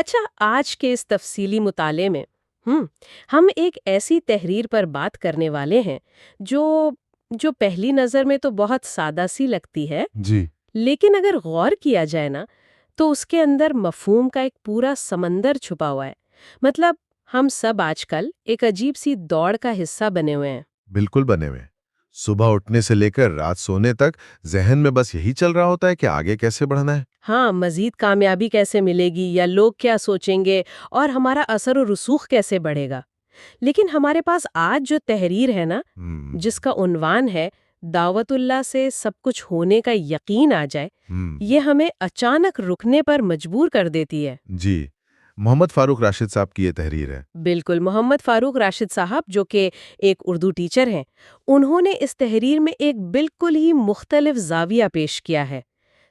اچھا، آج کے اس تفصیلی مطالعے میں ہم ہم ایک ایسی تحریر پر بات کرنے والے ہیں جو جو پہلی نظر میں تو بہت سادہ سی لگتی ہے، جی لیکن اگر غور کیا جائے نا تو اس کے اندر مفہوم کا ایک پورا سمندر چھپا ہوا ہے۔ مطلب ہم سب آج کل ایک عجیب سی دوڑ کا حصہ بنے ہوئے ہیں۔ بالکل بنے ہوئے ہیں۔ صبح اٹھنے سے لے کر رات سونے تک ذہن میں بس یہی چل رہا ہوتا ہے کہ آگے کیسے بڑھنا ہے۔ ہاں، مزید کامیابی کیسے ملے گی یا لوگ کیا سوچیں گے اور ہمارا اثر و رسوخ کیسے بڑھے گا۔ لیکن ہمارے پاس آج جو تحریر ہے نا، ہم، جس کا عنوان ہے دعوت اللہ سے سب کچھ ہونے کا یقین آ جائے، ہم، یہ ہمیں اچانک رکنے پر مجبور کر دیتی ہے۔ جی محمد فاروق راشد صاحب کی یہ تحریر ہے۔ بالکل، محمد فاروق راشد صاحب جو کہ ایک اردو ٹیچر ہیں، انہوں نے اس تحریر میں ایک بالکل ہی مختلف زاویہ پیش کیا ہے۔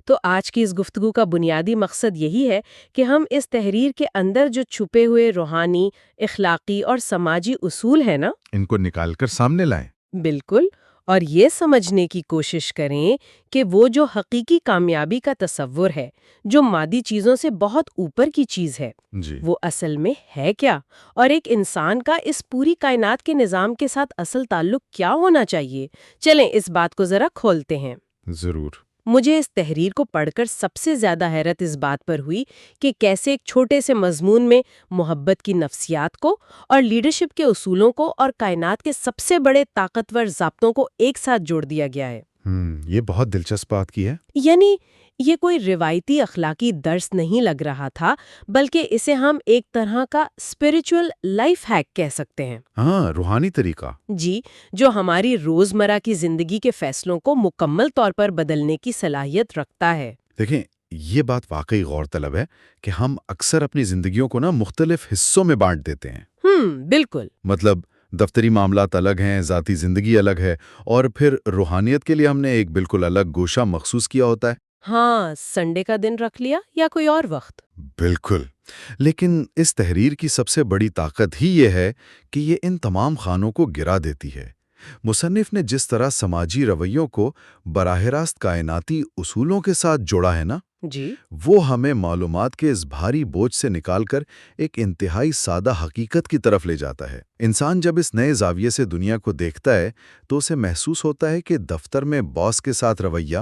تو آج کی اس گفتگو کا بنیادی مقصد یہی ہے کہ ہم اس تحریر کے اندر جو چھپے ہوئے روحانی، اخلاقی اور سماجی اصول ہیں نا، ان کو نکال کر سامنے لائیں۔ بالکل، اور یہ سمجھنے کی کوشش کریں کہ وہ جو حقیقی کامیابی کا تصور ہے، جو مادی چیزوں سے بہت اوپر کی چیز ہے، جی وہ اصل میں ہے کیا، اور ایک انسان کا اس پوری کائنات کے نظام کے ساتھ اصل تعلق کیا ہونا چاہیے۔ چلیں اس بات کو ذرا کھولتے ہیں۔ ضرور۔ مجھے اس تحریر کو پڑھ کر سب سے زیادہ حیرت اس بات پر ہوئی کہ کیسے ایک چھوٹے سے مضمون میں محبت کی نفسیات کو اور لیڈرشپ کے اصولوں کو اور کائنات کے سب سے بڑے طاقتور ضابطوں کو ایک ساتھ جوڑ دیا گیا ہے۔ یہ بہت دلچسپ بات کی ہے۔ یعنی یہ کوئی روایتی اخلاقی درس نہیں لگ رہا تھا، بلکہ اسے ہم ایک طرح کا اسپریچول لائف ہیک کہہ سکتے ہیں۔ ہاں، روحانی طریقہ۔ جی، جو ہماری روزمرہ کی زندگی کے فیصلوں کو مکمل طور پر بدلنے کی صلاحیت رکھتا ہے۔ دیکھیں، یہ بات واقعی غور طلب ہے کہ ہم اکثر اپنی زندگیوں کو مختلف حصوں میں بانٹ دیتے ہیں۔ بالکل۔ مطلب دفتری معاملات الگ ہیں، ذاتی زندگی الگ ہے، اور پھر روحانیت کے لیے ہم نے ایک بالکل الگ گوشہ مخصوص کیا ہوتا ہے۔ ہاں، سنڈے کا دن رکھ لیا یا کوئی اور وقت۔ بالکل۔ لیکن اس تحریر کی سب سے بڑی طاقت ہی یہ ہے کہ یہ ان تمام خانوں کو گرا دیتی ہے۔ مصنف نے جس طرح سماجی رویوں کو براہ راست کائناتی اصولوں کے ساتھ جوڑا ہے نا، جی، وہ ہمیں معلومات کے اس بھاری بوجھ سے نکال کر ایک انتہائی سادہ حقیقت کی طرف لے جاتا ہے۔ انسان جب اس نئے زاویے سے دنیا کو دیکھتا ہے تو اسے محسوس ہوتا ہے کہ دفتر میں باس کے ساتھ رویہ،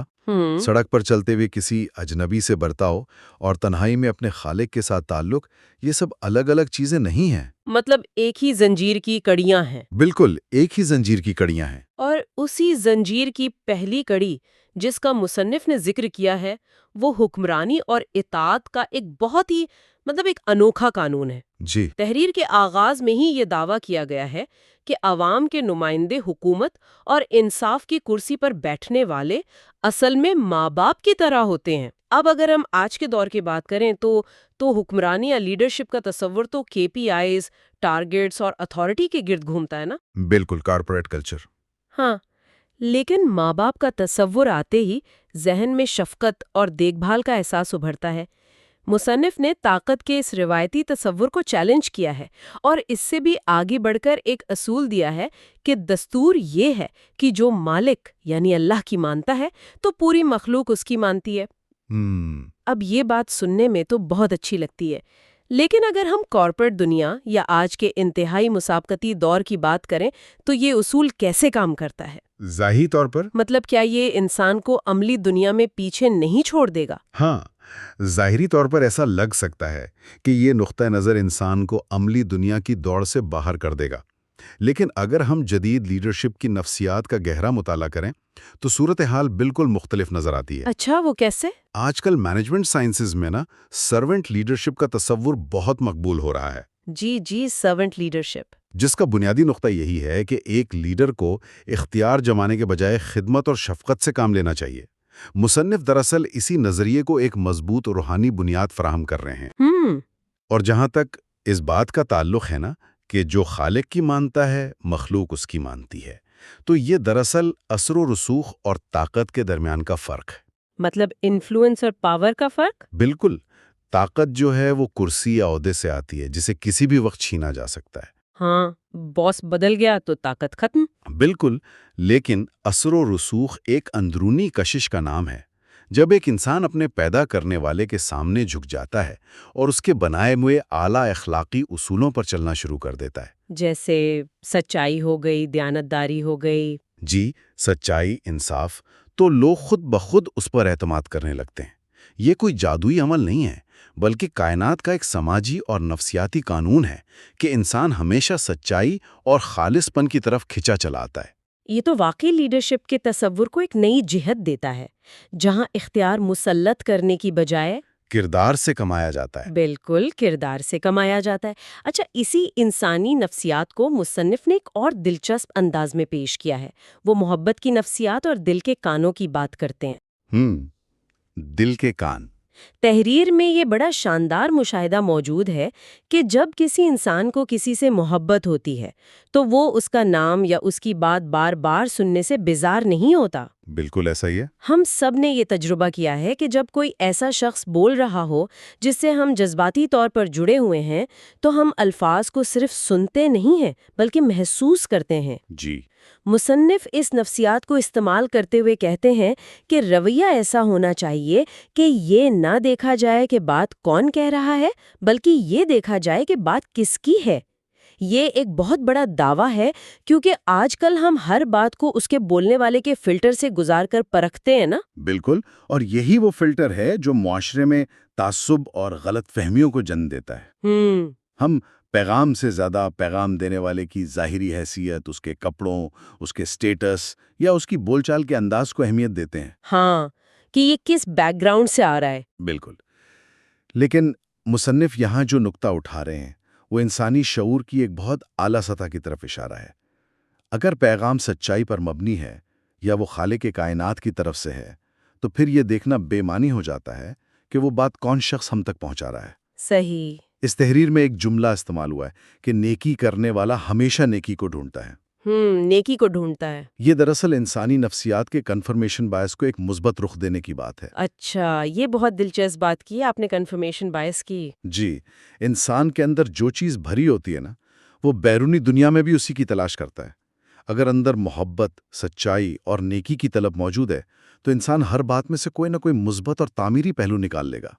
سڑک پر چلتے ہوئے کسی اجنبی سے برتاؤ، اور تنہائی میں اپنے خالق کے ساتھ تعلق، یہ سب الگ الگ چیزیں نہیں ہیں۔ مطلب ایک ہی زنجیر کی کڑیاں ہیں۔ بالکل ایک ہی زنجیر کی کڑیاں ہیں۔ اور اسی زنجیر کی پہلی کڑی جس کا مصنف نے ذکر کیا ہے، وہ حکمرانی اور اطاعت کا ایک بہت ہی ایک انوکھا قانون ہے۔ جی تحریر کے آغاز میں ہی یہ دعویٰ کیا گیا ہے کہ عوام کے نمائندے حکومت اور انصاف کی کرسی پر بیٹھنے والے اصل میں ماں باپ کی طرح ہوتے ہیں۔ اب اگر ہم آج کے دور کی بات کریں تو حکمرانی یا لیڈرشپ کا تصور تو KPIs، ٹارگٹس اور اتھارٹی کے گرد گھومتا ہے نا۔ بالکل، کارپوریٹ کلچر۔ ہاں، لیکن ماں باپ کا تصور آتے ہی ذہن میں شفقت اور دیکھ بھال کا احساس ابھرتا ہے۔ مصنف نے طاقت کے اس روایتی تصور کو چیلنج کیا ہے اور اس سے بھی آگے بڑھ کر ایک اصول دیا ہے کہ دستور یہ ہے کہ جو مالک یعنی اللہ کی مانتا ہے تو پوری مخلوق اس کی مانتی ہے۔ اب یہ بات سننے میں تو بہت اچھی لگتی ہے، لیکن اگر ہم کارپوریٹ دنیا یا آج کے انتہائی مسابقتی دور کی بات کریں تو یہ اصول کیسے کام کرتا ہے؟ ظاہری طور پر مطلب کیا یہ انسان کو عملی دنیا میں پیچھے نہیں چھوڑ دے گا؟ ہاں، ظاہری طور پر ایسا لگ سکتا ہے کہ یہ نقطہ نظر انسان کو عملی دنیا کی دوڑ سے باہر کر دے گا، لیکن اگر ہم جدید لیڈرشپ کی نفسیات کا گہرا مطالعہ کریں تو صورتحال بالکل مختلف نظر آتی ہے۔ اچھا، وہ کیسے؟ آج کل مینجمنٹ سائنسز میں سرونٹ لیڈرشپ کا تصور بہت مقبول ہو رہا ہے۔ جی، سرونٹ لیڈرشپ۔ جس کا بنیادی نقطہ یہی ہے کہ ایک لیڈر کو اختیار جمانے کے بجائے خدمت اور شفقت سے کام لینا چاہیے۔ مصنف دراصل اسی نظریے کو ایک مضبوط روحانی بنیاد فراہم کر رہے ہیں۔ اور جہاں تک اس بات کا تعلق ہے کہ جو خالق کی مانتا ہے مخلوق اس کی مانتی ہے، تو یہ دراصل اثر و رسوخ اور طاقت کے درمیان کا فرق ہے۔ مطلب انفلوئنس اور پاور کا فرق؟ بالکل، طاقت جو ہے وہ کرسی یا عہدے سے آتی ہے جسے کسی بھی وقت چھینا جا سکتا ہے۔ ہاں، باس بدل گیا تو طاقت ختم۔ بالکل، لیکن اثر و رسوخ ایک اندرونی کشش کا نام ہے۔ جب ایک انسان اپنے پیدا کرنے والے کے سامنے جھک جاتا ہے اور اس کے بنائے ہوئے اعلیٰ اخلاقی اصولوں پر چلنا شروع کر دیتا ہے۔ جیسے سچائی ہو گئی، دیانتداری ہو گئی۔ جی، سچائی، انصاف، تو لوگ خود بخود اس پر اعتماد کرنے لگتے ہیں۔ یہ کوئی جادوئی عمل نہیں ہے، بلکہ کائنات کا ایک سماجی اور نفسیاتی قانون ہے کہ انسان ہمیشہ سچائی اور خالص پن کی طرف کھنچا چلا آتا ہے۔ یہ تو واقعی لیڈرشپ کے تصور کو ایک نئی جہت دیتا ہے، جہاں اختیار مسلط کرنے کی بجائے کردار سے کمایا جاتا ہے۔ بالکل کردار سے کمایا جاتا ہے۔ اچھا، اسی انسانی نفسیات کو مصنف نے ایک اور دلچسپ انداز میں پیش کیا ہے۔ وہ محبت کی نفسیات اور دل کے کانوں کی بات کرتے ہیں۔ دل کے کان۔ تحریر میں یہ بڑا شاندار مشاہدہ موجود ہے کہ جب کسی انسان کو کسی سے محبت ہوتی ہے تو وہ اس کا نام یا اس کی بات بار بار سننے سے بیزار نہیں ہوتا۔ بالکل ایسا ہی ہے۔ ہم سب نے یہ تجربہ کیا ہے کہ جب کوئی ایسا شخص بول رہا ہو جس سے ہم جذباتی طور پر جڑے ہوئے ہیں تو ہم الفاظ کو صرف سنتے نہیں ہیں بلکہ محسوس کرتے ہیں۔ جی، مصنف اس نفسیات کو استعمال کرتے ہوئے کہتے ہیں کہ رویہ ایسا ہونا چاہیے کہ یہ نہ دیکھا جائے کہ بات کون کہہ رہا ہے بلکہ یہ دیکھا جائے کہ بات کس کی ہے۔ یہ ایک بہت بڑا دعویٰ ہے کیونکہ آج کل ہم ہر بات کو اس کے بولنے والے کے فلٹر سے گزار کر پرکھتے ہیں نا۔ بالکل، اور یہی وہ فلٹر ہے جو معاشرے میں تعصب اور غلط فہمیوں کو جنم دیتا ہے۔ ہم پیغام سے زیادہ پیغام دینے والے کی ظاہری حیثیت، اس کے کپڑوں، اس کے سٹیٹس یا اس کی بول چال کے انداز کو اہمیت دیتے ہیں۔ ہاں، کہ یہ کس بیک گراؤنڈ سے آ رہا ہے۔ بالکل، لیکن مصنف یہاں جو نقطہ اٹھا رہے ہیں وہ انسانی شعور کی ایک بہت اعلیٰ سطح کی طرف اشارہ ہے۔ اگر پیغام سچائی پر مبنی ہے یا وہ خالق کائنات کی طرف سے ہے تو پھر یہ دیکھنا بے معنی ہو جاتا ہے کہ وہ بات کون شخص ہم تک پہنچا رہا ہے۔ صحیح۔ اس تحریر میں ایک جملہ استعمال ہوا ہے کہ نیکی کرنے والا ہمیشہ نیکی کو ڈھونڈتا ہے۔ نیکی کو ڈھونڈتا ہے۔ یہ دراصل انسانی نفسیات کے کنفرمیشن بائس کو ایک مثبت رخ دینے کی بات ہے۔ اچھا، یہ بہت دلچسپ بات کی آپ نے کنفرمیشن بائس کی۔ جی، انسان کے اندر جو چیز بھری ہوتی ہے نا، وہ بیرونی دنیا میں بھی اسی کی تلاش کرتا ہے۔ اگر اندر محبت، سچائی اور نیکی کی طلب موجود ہے تو انسان ہر بات میں سے کوئی نہ کوئی مثبت اور تعمیری پہلو نکال لے گا۔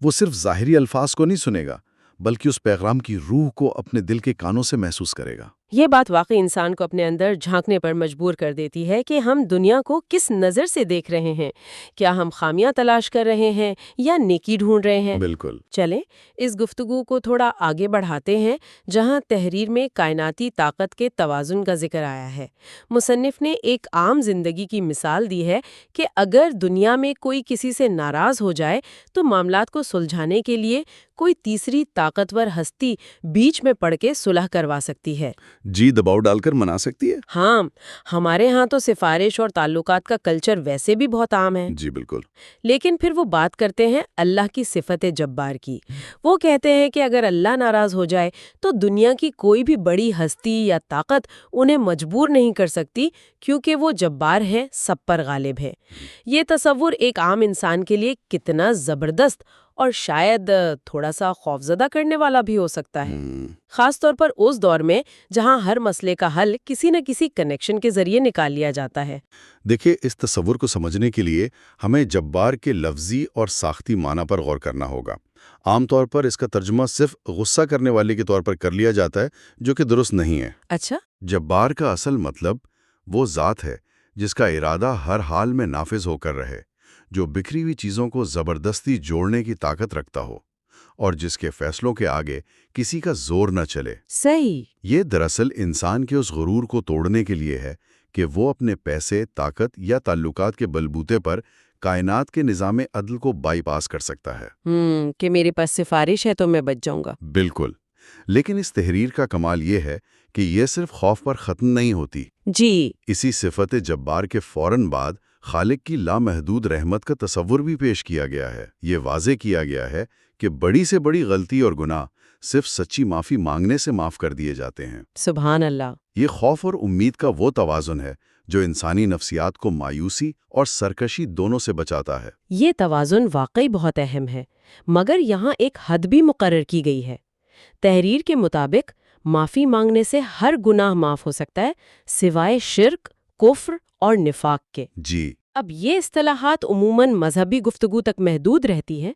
وہ صرف ظاہری الفاظ کو نہیں سنے گا بلکہ اس پیغام کی روح کو اپنے دل کے کانوں سے محسوس کرے گا۔ یہ بات واقعی انسان کو اپنے اندر جھانکنے پر مجبور کر دیتی ہے کہ ہم دنیا کو کس نظر سے دیکھ رہے ہیں۔ کیا ہم خامیاں تلاش کر رہے ہیں یا نیکی ڈھونڈ رہے ہیں؟ بالکل۔ چلیں اس گفتگو کو تھوڑا آگے بڑھاتے ہیں، جہاں تحریر میں کائناتی طاقت کے توازن کا ذکر آیا ہے۔ مصنف نے ایک عام زندگی کی مثال دی ہے کہ اگر دنیا میں کوئی کسی سے ناراض ہو جائے تو معاملات کو سلجھانے کے لیے کوئی تیسری طاقتور ہستی بیچ میں پڑ کے صلح کروا سکتی ہے۔ جی، دباؤ ڈال کر منا سکتی ہے۔ ہاں، ہمارے ہاں تو سفارش اور تعلقات کا کلچر ویسے بھی بہت عام ہے۔ جی بالکل۔ لیکن پھر وہ بات کرتے ہیں اللہ کی صفت جبار کی۔ وہ کہتے ہیں کہ اگر اللہ ناراض ہو جائے تو دنیا کی کوئی بھی بڑی ہستی یا طاقت انہیں مجبور نہیں کر سکتی، کیونکہ وہ جبار ہے، سب پر غالب ہے۔ یہ تصور ایک عام انسان کے لیے کتنا زبردست اور شاید تھوڑا سا خوفزدہ کرنے والا بھی ہو سکتا ہے، خاص طور پر اس دور میں جہاں ہر مسئلے کا حل کسی نہ کسی کنیکشن کے ذریعے نکال لیا جاتا ہے۔ دیکھیں، اس تصور کو سمجھنے کے لیے ہمیں جبار کے لفظی اور ساختی معنی پر غور کرنا ہوگا۔ عام طور پر اس کا ترجمہ صرف غصہ کرنے والے کے طور پر کر لیا جاتا ہے، جو کہ درست نہیں ہے۔ اچھا؟ جبار کا اصل مطلب وہ ذات ہے جس کا ارادہ ہر حال میں نافذ ہو کر رہے، جو بکھری ہوئی چیزوں کو زبردستی جوڑنے کی طاقت رکھتا ہو اور جس کے فیصلوں کے آگے کسی کا زور نہ چلے۔ صحیح۔ یہ دراصل انسان کے اس غرور کو توڑنے کے لیے ہے کہ وہ اپنے پیسے، طاقت یا تعلقات کے بلبوتے پر کائنات کے نظام عدل کو بائی پاس کر سکتا ہے۔ کہ میرے پاس سفارش ہے تو میں بچ جاؤں گا۔ بالکل، لیکن اس تحریر کا کمال یہ ہے کہ یہ صرف خوف پر ختم نہیں ہوتی۔ جی۔ اسی صفت جبار کے فوراً بعد خالق کی لامحدود رحمت کا تصور بھی پیش کیا گیا ہے۔ یہ واضح کیا گیا ہے کہ بڑی سے بڑی غلطی اور گناہ صرف سچی معافی مانگنے سے معاف کر دیے جاتے ہیں۔ سبحان اللہ۔ یہ خوف اور امید کا وہ توازن ہے جو انسانی نفسیات کو مایوسی اور سرکشی دونوں سے بچاتا ہے۔ یہ توازن واقعی بہت اہم ہے، مگر یہاں ایک حد بھی مقرر کی گئی ہے۔ تحریر کے مطابق معافی مانگنے سے ہر گناہ معاف ہو سکتا ہے، سوائے شرک، کفر اور نفاق کے۔ جی، اب یہ اصطلاحات عموماً مذہبی گفتگو تک محدود رہتی ہیں،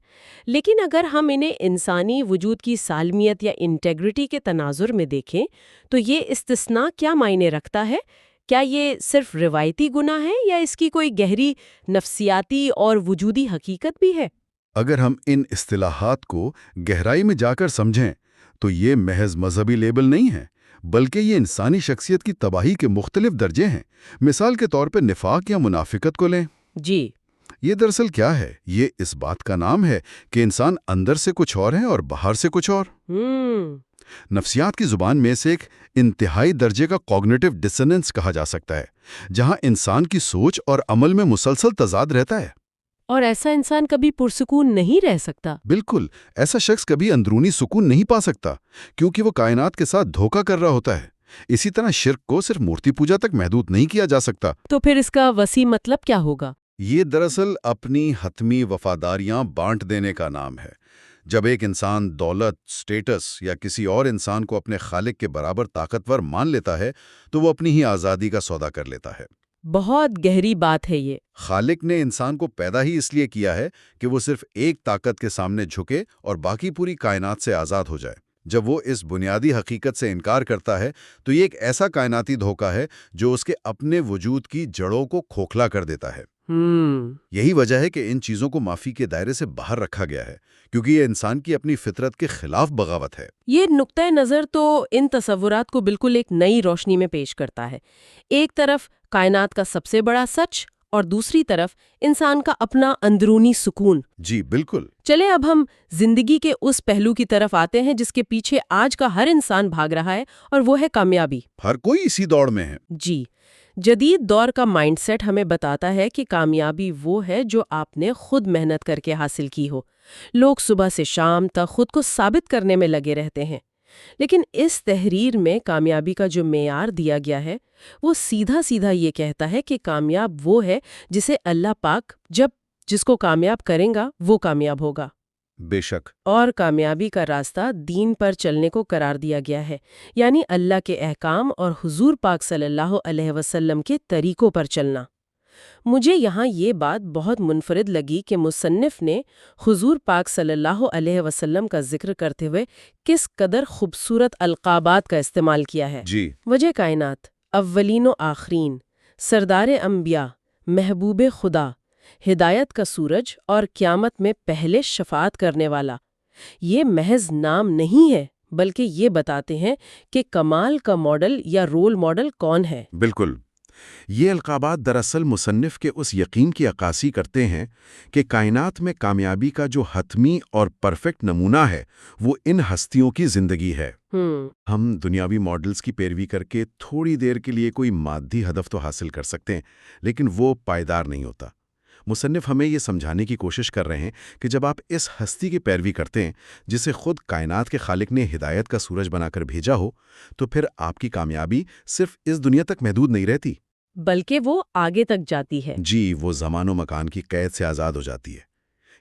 لیکن اگر ہم انہیں انسانی وجود کی سالمیت یا انٹیگریٹی کے تناظر میں دیکھیں تو یہ استثناء کیا معنی رکھتا ہے؟ کیا یہ صرف روایتی گناہ ہے یا اس کی کوئی گہری نفسیاتی اور وجودی حقیقت بھی ہے؟ اگر ہم ان اصطلاحات کو گہرائی میں جا کر سمجھیں تو یہ محض مذہبی لیبل نہیں ہے، بلکہ یہ انسانی شخصیت کی تباہی کے مختلف درجے ہیں۔ مثال کے طور پہ نفاق یا منافقت کو لیں۔ جی، یہ دراصل کیا ہے؟ یہ اس بات کا نام ہے کہ انسان اندر سے کچھ اور ہے اور باہر سے کچھ اور۔ نفسیات کی زبان میں سے ایک انتہائی درجے کا کوگنیٹو ڈسننس کہا جا سکتا ہے، جہاں انسان کی سوچ اور عمل میں مسلسل تضاد رہتا ہے۔ اور ایسا انسان کبھی پرسکون نہیں رہ سکتا۔ بالکل، ایسا شخص کبھی اندرونی سکون نہیں پا سکتا، کیونکہ وہ کائنات کے ساتھ دھوکہ کر رہا ہوتا ہے۔ اسی طرح شرک کو صرف مورتی پوجا تک محدود نہیں کیا جا سکتا۔ تو پھر اس کا وسیع مطلب کیا ہوگا؟ یہ دراصل اپنی حتمی وفاداریاں بانٹ دینے کا نام ہے۔ جب ایک انسان دولت، سٹیٹس یا کسی اور انسان کو اپنے خالق کے برابر طاقتور مان لیتا ہے تو وہ اپنی ہی آزادی کا سودا کر لیتا ہے۔ بہت گہری بات ہے یہ۔ خالق نے انسان کو پیدا ہی اس لیے کیا ہے کہ وہ صرف ایک طاقت کے سامنے جھکے اور باقی پوری کائنات سے آزاد ہو جائے۔ جب وہ اس بنیادی حقیقت سے انکار کرتا ہے تو یہ ایک ایسا کائناتی دھوکہ ہے جو اس کے اپنے وجود کی جڑوں کو کھوکھلا کر دیتا ہے۔ یہی وجہ ہے کہ ان چیزوں کو معافی کے دائرے سے باہر رکھا گیا ہے، کیونکہ یہ انسان کی اپنی فطرت کے خلاف بغاوت ہے۔ یہ نقطۂ نظر تو ان تصورات کو بالکل ایک نئی روشنی میں پیش کرتا ہے۔ ایک طرف کائنات کا سب سے بڑا سچ اور دوسری طرف انسان کا اپنا اندرونی سکون۔ جی بالکل۔ چلیں اب ہم زندگی کے اس پہلو کی طرف آتے ہیں جس کے پیچھے آج کا ہر انسان بھاگ رہا ہے، اور وہ ہے کامیابی۔ ہر کوئی اسی دوڑ میں ہے۔ جی، جدید دور کا مائنڈ سیٹ ہمیں بتاتا ہے کہ کامیابی وہ ہے جو آپ نے خود محنت کر کے حاصل کی ہو۔ لوگ صبح سے شام تک خود کو ثابت کرنے میں لگے رہتے ہیں، لیکن اس تحریر میں کامیابی کا جو معیار دیا گیا ہے وہ سیدھا سیدھا یہ کہتا ہے کہ کامیاب وہ ہے جسے اللہ پاک جس کو کامیاب کریں گا وہ کامیاب ہوگا۔ بے شک۔ اور کامیابی کا راستہ دین پر چلنے کو قرار دیا گیا ہے، یعنی اللہ کے احکام اور حضور پاک صلی اللہ علیہ وسلم کے طریقوں پر چلنا۔ مجھے یہاں یہ بات بہت منفرد لگی کہ مصنف نے حضور پاک صلی اللہ علیہ وسلم کا ذکر کرتے ہوئے کس قدر خوبصورت القابات کا استعمال کیا ہے۔ جی۔ وجہ کائنات، اولین و آخرین، سردار انبیاء، محبوب خدا، ہدایت کا سورج اور قیامت میں پہلے شفاعت کرنے والا۔ یہ محض نام نہیں ہے، بلکہ یہ بتاتے ہیں کہ کمال کا ماڈل یا رول ماڈل کون ہے۔ بالکل۔ یہ القابات دراصل مصنف کے اس یقین کی عکاسی کرتے ہیں کہ کائنات میں کامیابی کا جو حتمی اور پرفیکٹ نمونہ ہے وہ ان ہستیوں کی زندگی ہے۔ ہم دنیاوی ماڈلز کی پیروی کر کے تھوڑی دیر کے لیے کوئی مادی ہدف تو حاصل کر سکتے ہیں، لیکن وہ پائیدار نہیں ہوتا۔ مصنف ہمیں یہ سمجھانے کی کوشش کر رہے ہیں کہ جب آپ اس ہستی کی پیروی کرتے ہیں جسے خود کائنات کے خالق نے ہدایت کا سورج بنا کر بھیجا ہو، تو پھر آپ کی کامیابی صرف اس دنیا تک محدود نہیں رہتی، بلکہ وہ آگے تک جاتی ہے۔ جی، وہ زمان و مکان کی قید سے آزاد ہو جاتی ہے۔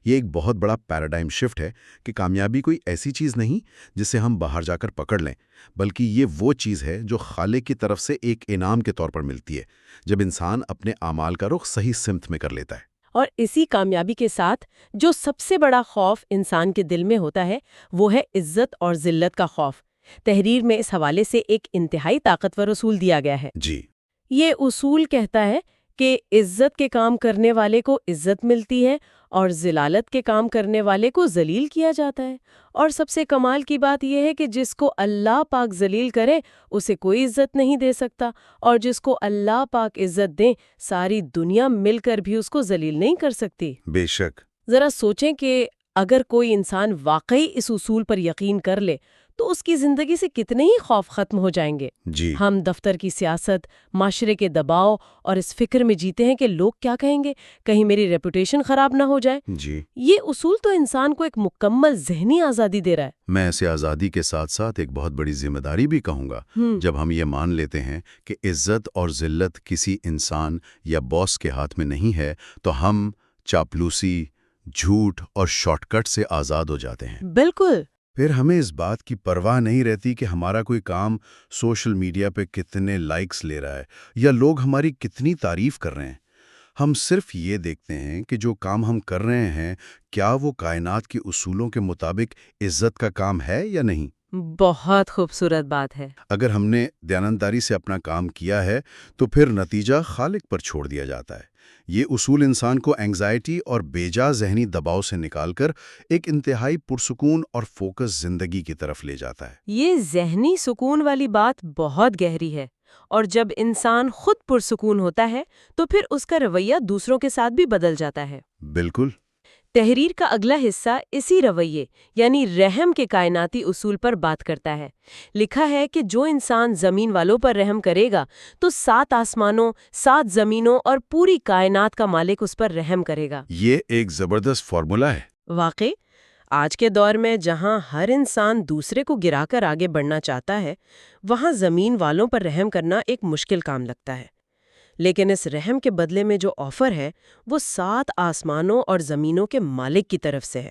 یہ ایک بہت بڑا پیراڈائم شفٹ ہے کہ کامیابی کوئی ایسی چیز نہیں جسے ہم باہر جا کر پکڑ لیں، بلکہ یہ وہ چیز ہے جو خالق کی طرف سے ایک انعام کے طور پر ملتی ہے جب انسان اپنے اعمال کا رخ صحیح سمت میں کر لیتا ہے۔ اور اسی کامیابی کے ساتھ جو سب سے بڑا خوف انسان کے دل میں ہوتا ہے وہ ہے عزت اور ذلت کا خوف۔ تحریر میں اس حوالے سے ایک انتہائی طاقتور اصول دیا گیا ہے۔ جی، یہ اصول کہتا ہے کہ عزت کے کام کرنے والے کو عزت ملتی ہے اور ذلالت کے کام کرنے والے کو ذلیل کیا جاتا ہے۔ اور سب سے کمال کی بات یہ ہے کہ جس کو اللہ پاک ذلیل کرے اسے کوئی عزت نہیں دے سکتا، اور جس کو اللہ پاک عزت دیں ساری دنیا مل کر بھی اس کو ذلیل نہیں کر سکتی۔ بے شک۔ ذرا سوچیں کہ اگر کوئی انسان واقعی اس اصول پر یقین کر لے تو اس کی زندگی سے کتنے ہی خوف ختم ہو جائیں گے۔ جی، ہم دفتر کی سیاست، معاشرے کے دباؤ اور اس فکر میں جیتے ہیں کہ لوگ کیا کہیں گے، کہیں میری ریپوٹیشن خراب نہ ہو جائے۔ جی، یہ اصول تو انسان کو ایک مکمل ذہنی آزادی دے رہا ہے۔ میں اسے آزادی کے ساتھ ساتھ ایک بہت بڑی ذمہ داری بھی کہوں گا۔ جب ہم یہ مان لیتے ہیں کہ عزت اور ذلت کسی انسان یا باس کے ہاتھ میں نہیں ہے تو ہم چاپلوسی، جھوٹ اور شارٹ کٹ سے آزاد ہو جاتے ہیں۔ بالکل۔ پھر ہمیں اس بات کی پرواہ نہیں رہتی کہ ہمارا کوئی کام سوشل میڈیا پہ کتنے لائکس لے رہا ہے یا لوگ ہماری کتنی تعریف کر رہے ہیں۔ ہم صرف یہ دیکھتے ہیں کہ جو کام ہم کر رہے ہیں کیا وہ کائنات کے اصولوں کے مطابق عزت کا کام ہے یا نہیں۔ بہت خوبصورت بات ہے۔ اگر ہم نے دیانتداری سے اپنا کام کیا ہے تو پھر نتیجہ خالق پر چھوڑ دیا جاتا ہے۔ یہ اصول انسان کو اینگزائٹی اور بیجا ذہنی دباؤ سے نکال کر ایک انتہائی پرسکون اور فوکس زندگی کی طرف لے جاتا ہے۔ یہ ذہنی سکون والی بات بہت گہری ہے، اور جب انسان خود پرسکون ہوتا ہے تو پھر اس کا رویہ دوسروں کے ساتھ بھی بدل جاتا ہے۔ بالکل۔ تحریر کا اگلا حصہ اسی رویے یعنی رحم کے کائناتی اصول پر بات کرتا ہے۔ لکھا ہے کہ جو انسان زمین والوں پر رحم کرے گا تو 7 آسمانوں، 7 زمینوں اور پوری کائنات کا مالک اس پر رحم کرے گا۔ یہ ایک زبردست فارمولا ہے۔ واقعی آج کے دور میں جہاں ہر انسان دوسرے کو گرا کر آگے بڑھنا چاہتا ہے، وہاں زمین والوں پر رحم کرنا ایک مشکل کام لگتا ہے۔ لیکن اس رحم کے بدلے میں جو آفر ہے وہ 7 آسمانوں اور زمینوں کے مالک کی طرف سے ہے۔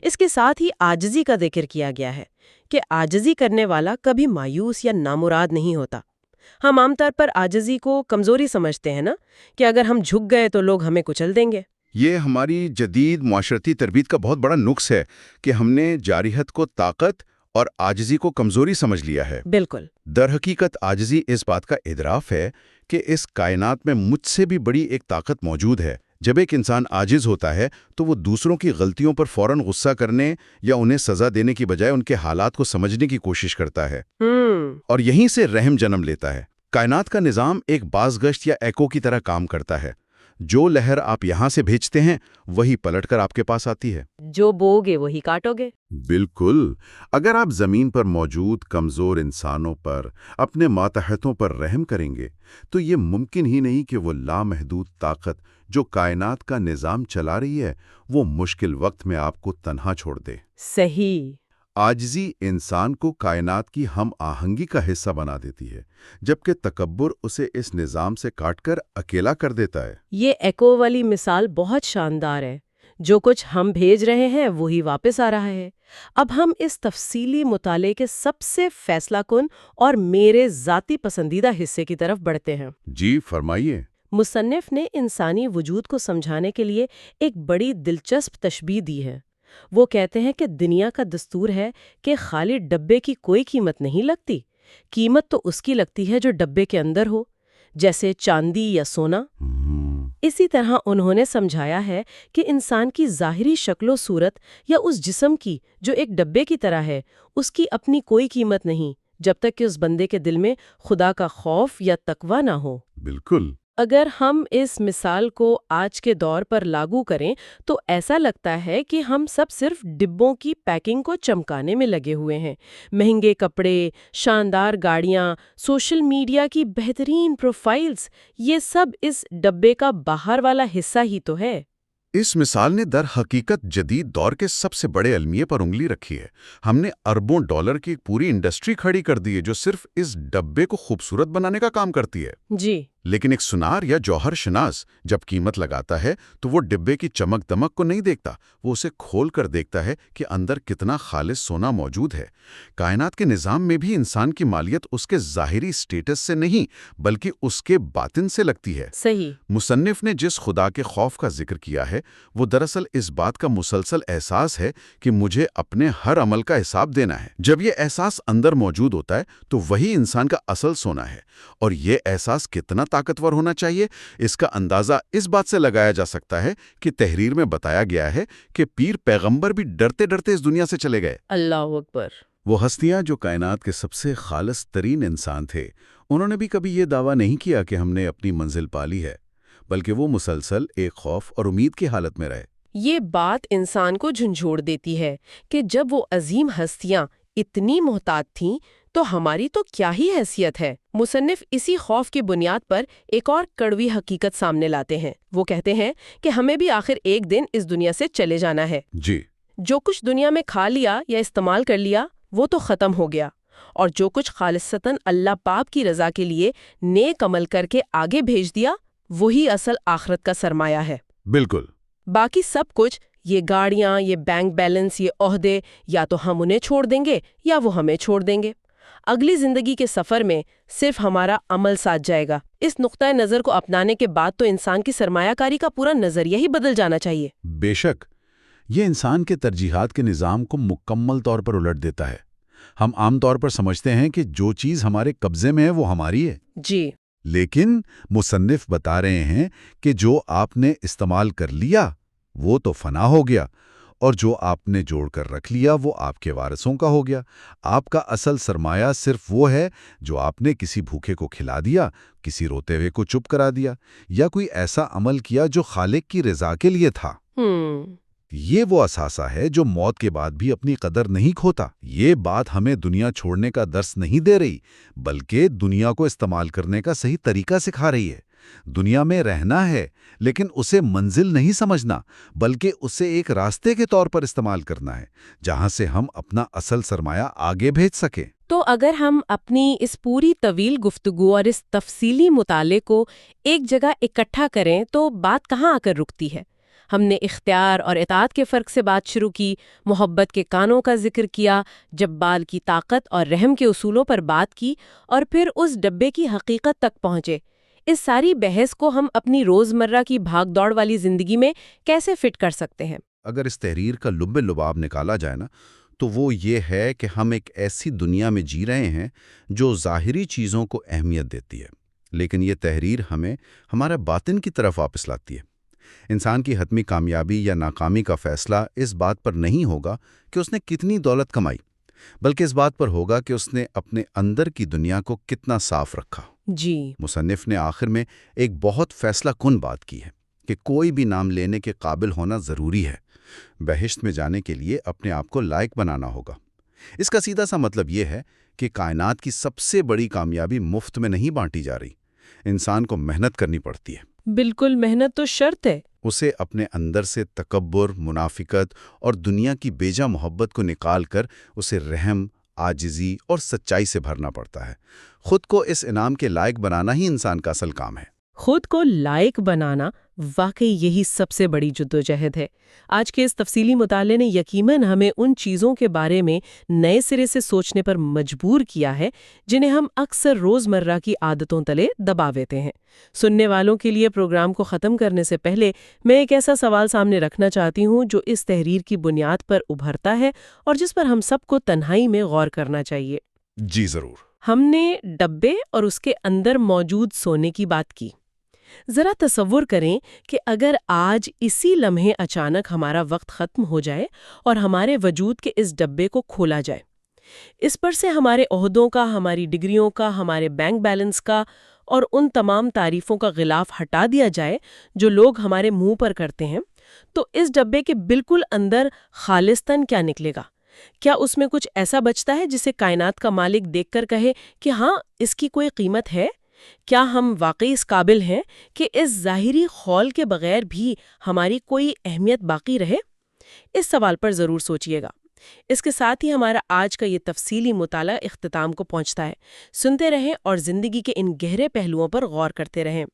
اس کے ساتھ ہی عاجزی کا ذکر کیا گیا ہے کہ عاجزی کرنے والا کبھی مایوس یا نامراد نہیں ہوتا۔ ہم عام طور پر عاجزی کو کمزوری سمجھتے ہیں نا، کہ اگر ہم جھک گئے تو لوگ ہمیں کچل دیں گے۔ یہ ہماری جدید معاشرتی تربیت کا بہت بڑا نقص ہے کہ ہم نے جارحیت کو طاقت اور عاجزی کو کمزوری سمجھ لیا ہے۔ بالکل۔ در حقیقت عاجزی اس بات کا اعتراف ہے کہ اس کائنات میں مجھ سے بھی بڑی ایک طاقت موجود ہے۔ جب ایک انسان عاجز ہوتا ہے تو وہ دوسروں کی غلطیوں پر فوراً غصہ کرنے یا انہیں سزا دینے کی بجائے ان کے حالات کو سمجھنے کی کوشش کرتا ہے، اور یہیں سے رحم جنم لیتا ہے۔ کائنات کا نظام ایک بازگشت یا ایکو کی طرح کام کرتا ہے۔ جو لہر آپ یہاں سے بھیجتے ہیں وہی پلٹ کر آپ کے پاس آتی ہے۔ جو بو گے وہی کاٹو گے۔ بالکل۔ اگر آپ زمین پر موجود کمزور انسانوں پر، اپنے ماتحتوں پر رحم کریں گے تو یہ ممکن ہی نہیں کہ وہ لامحدود طاقت جو کائنات کا نظام چلا رہی ہے وہ مشکل وقت میں آپ کو تنہا چھوڑ دے۔ صحیح۔ عاجزی انسان کو کائنات کی ہم آہنگی کا حصہ بنا دیتی ہے، جبکہ تکبر اسے اس نظام سے کاٹ کر اکیلا کر دیتا ہے۔ یہ ایکو والی مثال بہت شاندار ہے۔ جو کچھ ہم بھیج رہے ہیں وہی واپس آ رہا ہے۔ اب ہم اس تفصیلی مطالعے کے سب سے فیصلہ کن اور میرے ذاتی پسندیدہ حصے کی طرف بڑھتے ہیں۔ جی فرمائیے۔ مصنف نے انسانی وجود کو سمجھانے کے لیے ایک بڑی دلچسپ تشبیہ دی ہے۔ وہ کہتے ہیں کہ دنیا کا دستور ہے کہ خالی ڈبے کی کوئی قیمت نہیں لگتی، قیمت تو اس کی لگتی ہے جو ڈبے کے اندر ہو، جیسے چاندی یا سونا۔ اسی طرح انہوں نے سمجھایا ہے کہ انسان کی ظاہری شکل و صورت یا اس جسم کی جو ایک ڈبے کی طرح ہے، اس کی اپنی کوئی قیمت نہیں جب تک کہ اس بندے کے دل میں خدا کا خوف یا تقوی نہ ہو۔ بالکل۔ اگر ہم اس مثال کو آج کے دور پر لاگو کریں تو ایسا لگتا ہے کہ ہم سب صرف ڈبوں کی پیکنگ کو چمکانے میں لگے ہوئے ہیں۔ مہنگے کپڑے، شاندار گاڑیاں، سوشل میڈیا کی بہترین پروفائلز، یہ سب اس ڈبے کا باہر والا حصہ ہی تو ہے۔ اس مثال نے در حقیقت جدید دور کے سب سے بڑے المیے پر انگلی رکھی ہے۔ ہم نے اربوں ڈالر کی ایک پوری انڈسٹری کھڑی کر دی ہے جو صرف اس ڈبے کو خوبصورت بنانے کا کام کرتی ہے۔ جی۔ لیکن ایک سنار یا جوہر شناس جب قیمت لگاتا ہے تو وہ ڈبے کی چمک دمک کو نہیں دیکھتا، وہ اسے کھول کر دیکھتا ہے کہ اندر کتنا خالص سونا موجود ہے۔ کائنات کے نظام میں بھی انسان کی مالیت اس کے ظاہری سٹیٹس سے نہیں بلکہ اس کے باطن سے لگتی ہے۔ صحیح۔ مصنف نے جس خدا کے خوف کا ذکر کیا ہے وہ دراصل اس بات کا مسلسل احساس ہے کہ مجھے اپنے ہر عمل کا حساب دینا ہے۔ جب یہ احساس اندر موجود ہوتا ہے تو وہی انسان کا اصل سونا ہے، اور یہ احساس کتنا طاقتور ہونا چاہیے اس کا اندازہ اس بات سے لگایا جا سکتا ہے کہ تحریر میں بتایا گیا ہے کہ پیر پیغمبر بھی ڈرتے ڈرتے اس دنیا سے چلے گئے۔ اللہ اکبر۔ وہ ہستیاں جو کائنات کے سب سے خالص ترین انسان تھے، انہوں نے بھی کبھی یہ دعویٰ نہیں کیا کہ ہم نے اپنی منزل پا لی ہے، بلکہ وہ مسلسل ایک خوف اور امید کی حالت میں رہے۔ یہ بات انسان کو جھنجھوڑ دیتی ہے کہ جب وہ عظیم ہستیاں اتنی محتاط تھیں تو ہماری تو کیا ہی حیثیت ہے۔ مصنف اسی خوف کی بنیاد پر ایک اور کڑوی حقیقت سامنے لاتے ہیں۔ وہ کہتے ہیں کہ ہمیں بھی آخر ایک دن اس دنیا سے چلے جانا ہے۔ جی۔ جو کچھ دنیا میں کھا لیا یا استعمال کر لیا وہ تو ختم ہو گیا، اور جو کچھ خالصتاً اللہ پاک کی رضا کے لیے نیک عمل کر کے آگے بھیج دیا وہی اصل آخرت کا سرمایہ ہے۔ بالکل۔ باقی سب کچھ، یہ گاڑیاں، یہ بینک بیلنس، یہ عہدے، یا تو ہم انہیں چھوڑ دیں گے یا وہ ہمیں چھوڑ دیں گے۔ اگلی زندگی کے سفر میں صرف ہمارا عمل ساتھ جائے گا۔ اس نقطۂ نظر کو اپنانے کے بعد تو انسان کی سرمایہ کاری کا پورا نظریہ ہی بدل جانا چاہیے۔ بے شک، یہ انسان کے ترجیحات کے نظام کو مکمل طور پر الٹ دیتا ہے۔ ہم عام طور پر سمجھتے ہیں کہ جو چیز ہمارے قبضے میں ہے وہ ہماری ہے، جی، لیکن مصنف بتا رہے ہیں کہ جو آپ نے استعمال کر لیا وہ تو فنا ہو گیا، اور جو آپ نے جوڑ کر رکھ لیا وہ آپ کے وارثوں کا ہو گیا۔ آپ کا اصل سرمایہ صرف وہ ہے جو آپ نے کسی بھوکے کو کھلا دیا، کسی روتے ہوئے کو چپ کرا دیا، یا کوئی ایسا عمل کیا جو خالق کی رضا کے لیے تھا۔ یہ وہ اثاثہ ہے جو موت کے بعد بھی اپنی قدر نہیں کھوتا۔ یہ بات ہمیں دنیا چھوڑنے کا درس نہیں دے رہی، بلکہ دنیا کو استعمال کرنے کا صحیح طریقہ سکھا رہی ہے۔ دنیا میں رہنا ہے، لیکن اسے منزل نہیں سمجھنا، بلکہ اسے ایک راستے کے طور پر استعمال کرنا ہے، جہاں سے ہم اپنا اصل سرمایہ آگے بھیج سکیں۔ تو اگر ہم اپنی اس پوری طویل گفتگو اور اس تفصیلی مطالعے کو ایک جگہ اکٹھا کریں تو بات کہاں آ کر رکتی ہے؟ ہم نے اختیار اور اطاعت کے فرق سے بات شروع کی، محبت کے کانوں کا ذکر کیا، جبال کی طاقت اور رحم کے اصولوں پر بات کی، اور پھر اس ڈبے کی حقیقت تک پہنچے۔ اس ساری بحث کو ہم اپنی روزمرہ کی بھاگ دوڑ والی زندگی میں کیسے فٹ کر سکتے ہیں؟ اگر اس تحریر کا لب لباب نکالا جائے نا، تو وہ یہ ہے کہ ہم ایک ایسی دنیا میں جی رہے ہیں جو ظاہری چیزوں کو اہمیت دیتی ہے، لیکن یہ تحریر ہمیں ہمارا باطن کی طرف واپس لاتی ہے۔ انسان کی حتمی کامیابی یا ناکامی کا فیصلہ اس بات پر نہیں ہوگا کہ اس نے کتنی دولت کمائی، بلکہ اس بات پر ہوگا کہ اس نے اپنے اندر کی دنیا کو کتنا صاف رکھا۔ جی، مصنف نے آخر میں ایک بہت فیصلہ کن بات کی ہے کہ کوئی بھی نام لینے کے قابل ہونا ضروری ہے۔ بہشت میں جانے کے لیے اپنے آپ کو لائق بنانا ہوگا۔ اس کا سیدھا سا مطلب یہ ہے کہ کائنات کی سب سے بڑی کامیابی مفت میں نہیں بانٹی جا رہی، انسان کو محنت کرنی پڑتی ہے۔ بالکل، محنت تو شرط ہے۔ اسے اپنے اندر سے تکبر، منافقت اور دنیا کی بیجا محبت کو نکال کر اسے رحم، عاجزی اور سچائی سے بھرنا پڑتا ہے۔ خود کو اس انعام کے لائق بنانا ہی انسان کا اصل کام ہے۔ خود کو لائق بنانا واقعی یہی سب سے بڑی جدوجہد ہے۔ آج کے اس تفصیلی مطالعے نے یقیناً ہمیں ان چیزوں کے بارے میں نئے سرے سے سوچنے پر مجبور کیا ہے جنہیں ہم اکثر روزمرہ کی عادتوں تلے دبا دیتے ہیں۔ سننے والوں کے لیے پروگرام کو ختم کرنے سے پہلے میں ایک ایسا سوال سامنے رکھنا چاہتی ہوں جو اس تحریر کی بنیاد پر ابھرتا ہے اور جس پر ہم سب کو تنہائی میں غور کرنا چاہیے۔ جی ضرور۔ ہم نے ڈبے اور اس کے اندر موجود سونے کی بات کی۔ ذرا تصور کریں کہ اگر آج اسی لمحے اچانک ہمارا وقت ختم ہو جائے اور ہمارے وجود کے اس ڈبے کو کھولا جائے، اس پر سے ہمارے عہدوں کا، ہماری ڈگریوں کا، ہمارے بینک بیلنس کا اور ان تمام تعریفوں کا غلاف ہٹا دیا جائے جو لوگ ہمارے منہ پر کرتے ہیں، تو اس ڈبے کے بالکل اندر خالصتاً کیا نکلے گا؟ کیا اس میں کچھ ایسا بچتا ہے جسے کائنات کا مالک دیکھ کر کہے کہ ہاں، اس کی کوئی قیمت ہے؟ کیا ہم واقعی اس قابل ہیں کہ اس ظاہری خول کے بغیر بھی ہماری کوئی اہمیت باقی رہے؟ اس سوال پر ضرور سوچئے گا۔ اس کے ساتھ ہی ہمارا آج کا یہ تفصیلی مطالعہ اختتام کو پہنچتا ہے۔ سنتے رہیں اور زندگی کے ان گہرے پہلوؤں پر غور کرتے رہیں۔